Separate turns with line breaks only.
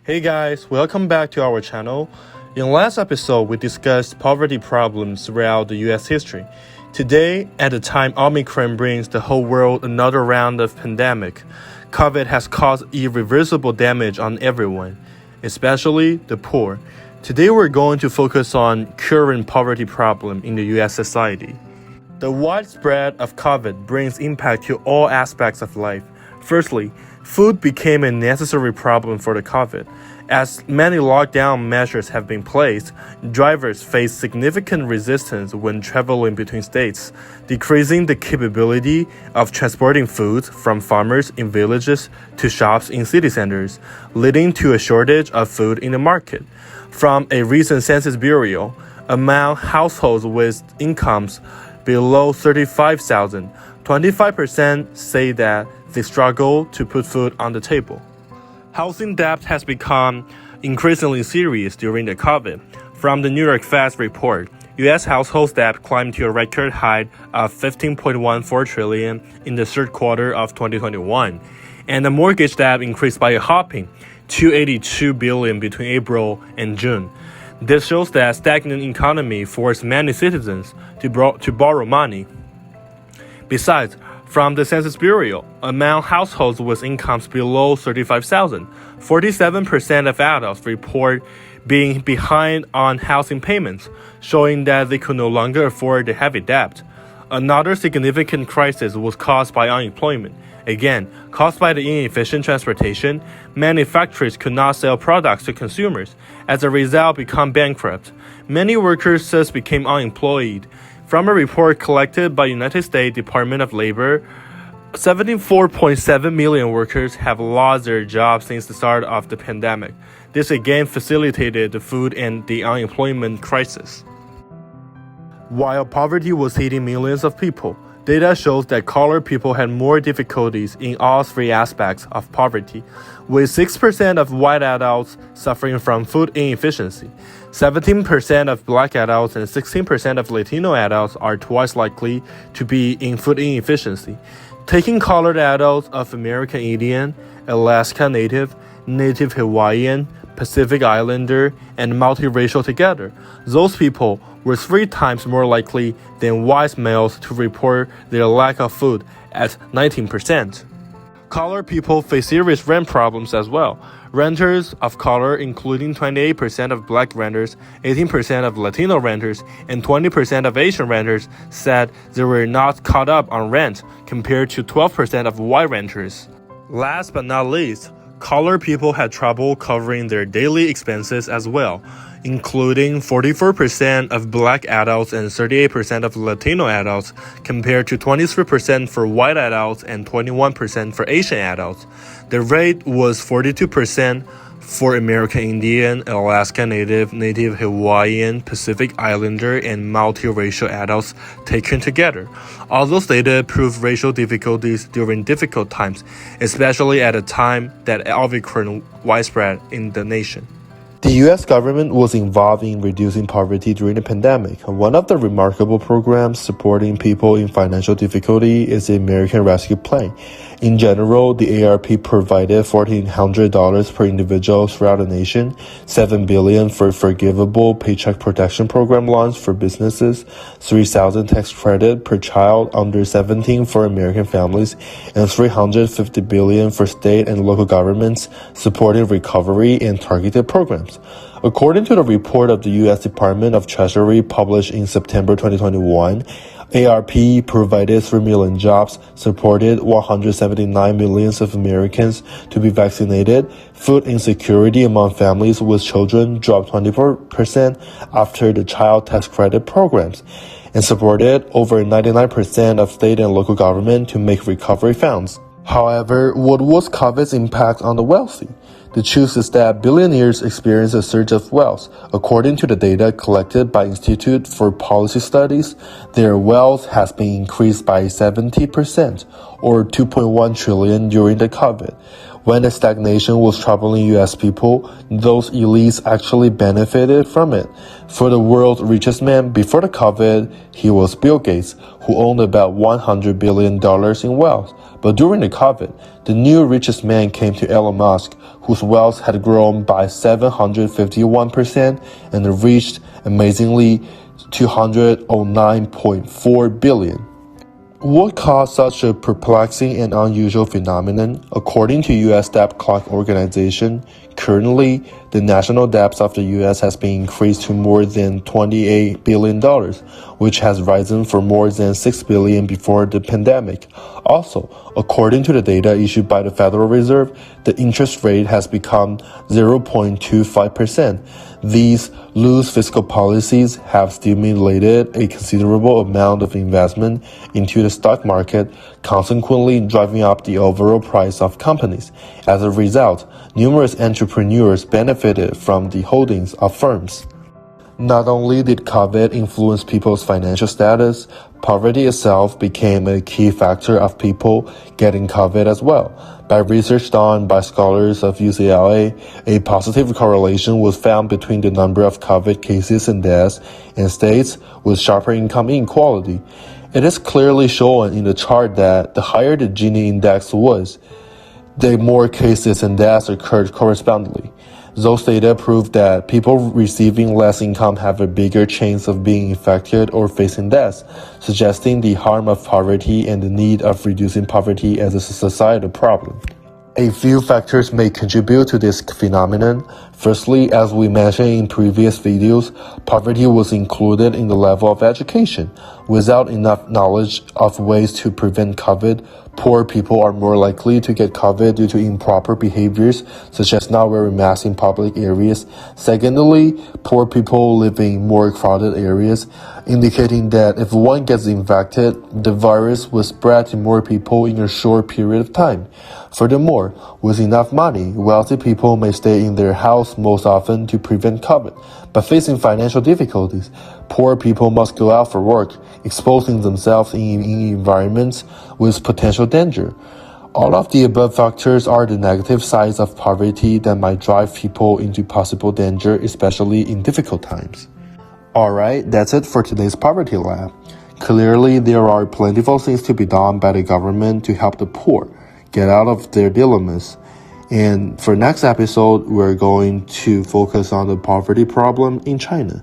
Hey guys, welcome back to our channel. In last episode, we discussed poverty problems throughout the US history. Today, at the time Omicron brings the whole world another round of pandemic, COVID has caused irreversible damage on everyone, especially the poor. Today we're going to focus on current poverty problem in the US society. The widespread of COVID brings impact to all aspects of life. Firstly, food became a necessary problem for the COVID. As many lockdown measures have been placed, drivers face significant resistance when traveling between states, decreasing the capability of transporting food from farmers in villages to shops in city centers, leading to a shortage of food in the market. From a recent Census Bureau, among households with incomes below $35,000, 25% say that they struggle to put food on the table. Housing debt has become increasingly serious during the COVID. From the New York Fed's report, U.S. household debt climbed to a record high of $15.14 trillion in the third quarter of 2021, and the mortgage debt increased by a hopping $282 billion between April and June. This shows that stagnant economy forced many citizens to borrow money. Besides, from the Census Bureau, among households with incomes below $35,000, 47% of adults report being behind on housing payments, showing that they could no longer afford the heavy debt. Another significant crisis was caused by unemployment. Again, caused by the inefficient transportation, many factories could not sell products to consumers. As a result, become bankrupt. Many workers thus became unemployed. From a report collected by United States Department of Labor, 74.7 million workers have lost their jobs since the start of the pandemic. This again facilitated the food and the unemployment crisis. While poverty was hitting millions of people, data shows that colored people had more difficulties in all three aspects of poverty, with 6% of white adults suffering from food inefficiency. 17% of black adults and 16% of Latino adults are twice likely to be in food inefficiency. Taking colored adults of American Indian, Alaska Native, Native Hawaiian, Pacific Islander, and multiracial together, those people were 3 times more likely than white males to report their lack of food at 19%. Colored people face serious rent problems as well. Renters of color, including 28% of black renters, 18% of Latino renters, and 20% of Asian renters, said they were not caught up on rent compared to 12% of white renters. Last but not least, colored people had trouble covering their daily expenses as well, including 44% of black adults and 38% of Latino adults, compared to 23% for white adults and 21% for Asian adults. The rate was 42% for American Indian, Alaska Native, Native Hawaiian, Pacific Islander, and multiracial adults taken together. All those data prove racial difficulties during difficult times, especially at a time that Omicron widespread in the nation. The U.S. government was involved in reducing poverty during the pandemic. One of the remarkable programs supporting people in financial difficulty is the American Rescue Plan. In general, the ARP provided $1,400 per individual throughout the nation, $7 billion for forgivable Paycheck Protection Program loans for businesses, $3,000 tax credit per child under 17 for American families, and $350 billion for state and local governments supporting recovery and targeted programs. According to the report of the U.S. Department of Treasury published in September 2021, ARP provided 3 million jobs, supported 179 million of Americans to be vaccinated. Food insecurity among families with children dropped 24% after the child tax credit programs, and supported over 99% of state and local government to make recovery funds. However, what was COVID's impact on the wealthy? The truth is that billionaires experience a surge of wealth. According to the data collected by Institute for Policy Studies, their wealth has been increased by 70%, or $2.1 trillion during the COVID. When the stagnation was troubling US people, those elites actually benefited from it. For the world's richest man before the COVID, he was Bill Gates, who owned about $100 billion in wealth. But during the COVID, the new richest man came to Elon Musk, whose wealth had grown by 751% and reached, amazingly, $209.4 billion. What caused such a perplexing and unusual phenomenon? According to U.S. Debt Clock Organization, currently, the national debt of the U.S. has been increased to more than $28 billion, which has risen from more than $6 billion before the pandemic. Also, according to the data issued by the Federal Reserve, the interest rate has become 0.25%. These loose fiscal policies have stimulated a considerable amount of investment into the stock market, consequently driving up the overall price of companies. As a result, numerous entrepreneurs benefited from the holdings of firms. Not only did COVID influence people's financial status, poverty itself became a key factor of people getting COVID as well. By research done by scholars of UCLA, a positive correlation was found between the number of COVID cases and deaths in states with sharper income inequality. It is clearly shown in the chart that the higher the Gini index was, the more cases and deaths occurred correspondingly. Those data prove that people receiving less income have a bigger chance of being infected or facing death, suggesting the harm of poverty and the need of reducing poverty as a societal problem. A few factors may contribute to this phenomenon. Firstly, as we mentioned in previous videos, poverty was included in the level of education. Without enough knowledge of ways to prevent COVID, poor people are more likely to get COVID due to improper behaviors, such as not wearing masks in public areas. Secondly, poor people live in more crowded areas, indicating that if one gets infected, the virus will spread to more people in a short period of time. Furthermore, with enough money, wealthy people may stay in their house most often to prevent COVID. But facing financial difficulties, poor people must go out for work, exposing themselves in environments with potential danger. All of the above factors are the negative sides of poverty that might drive people into possible danger, especially in difficult times. Alright, that's it for today's Poverty Lab. Clearly, there are plentiful things to be done by the government to help the poor get out of their dilemmas. And for next episode, we're going to focus on the poverty problem in China.